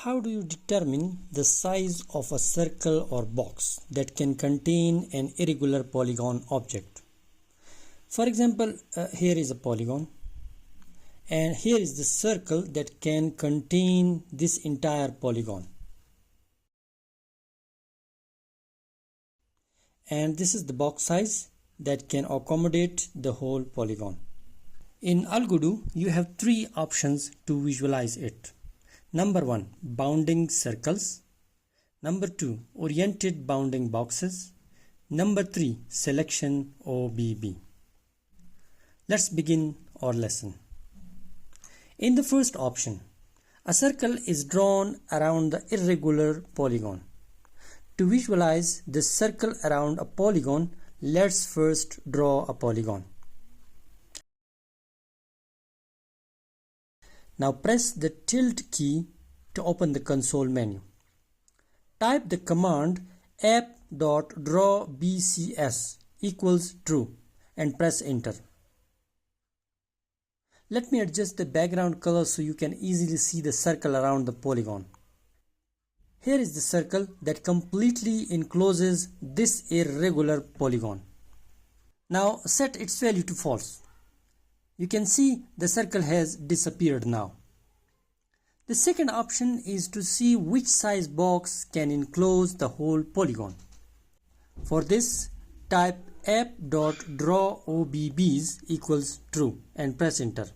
How do you determine the size of a circle or box that can contain an irregular polygon object? For example, here is a polygon, and here is the circle that can contain this entire polygon. And this is the box size that can accommodate the whole polygon. In Algodoo, you have three options to visualize it. Number 1, bounding circles. Number 2, oriented bounding boxes. Number 3, selection OBB. Let's begin our lesson. In the first option, a circle is drawn around the irregular polygon. To visualize this circle around a polygon, let's first draw a polygon. Now press the tilde key to open the console menu. Type the command app.drawbcs equals true and press enter. Let me adjust the background color so you can easily see the circle around the polygon. Here is the circle that completely encloses this irregular polygon. Now set its value to false. You can see the circle has disappeared now. The second option is to see which size box can enclose the whole polygon. For this, type app.drawOBBs equals true and press enter.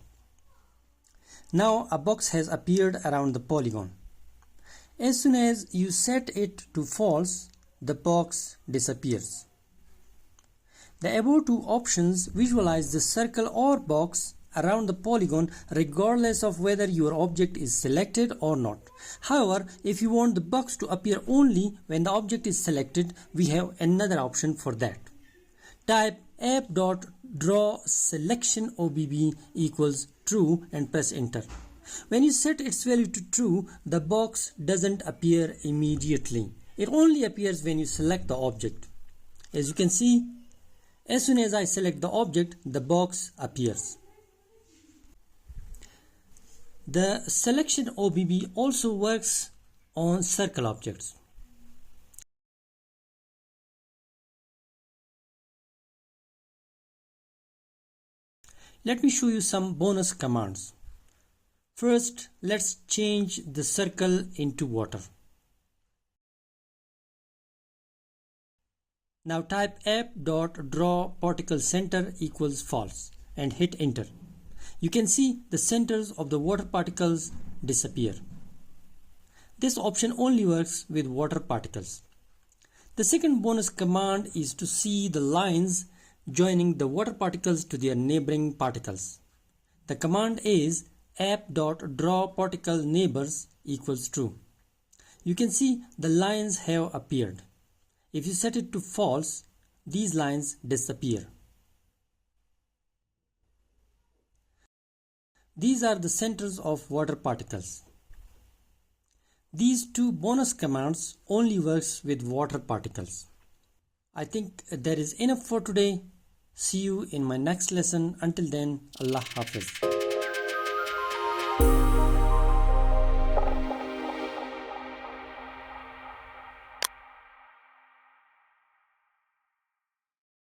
Now a box has appeared around the polygon. As soon as you set it to false, the box disappears. The above two options visualize the circle or box around the polygon regardless of whether your object is selected or not. However, if you want the box to appear only when the object is selected, we have another option for that. Type app.drawselectionobb equals true and press enter. When you set its value to true, the box doesn't appear immediately. It only appears when you select the object. As you can see, as soon as I select the object, the box appears. The selection OBB also works on circle objects. Let me show you some bonus commands. First, let's change the circle into water. Now type app.drawparticlecenter equals false and hit enter. You can see the centers of the water particles disappear. This option only works with water particles. The second bonus command is to see the lines joining the water particles to their neighboring particles. The command is app.drawparticleneighbors equals true. You can see the lines have appeared. If you set it to false, these lines disappear. These are the centers of water particles. These two bonus commands only works with water particles. I think that is enough for today. See you in my next lesson. Until then, Allah Hafiz.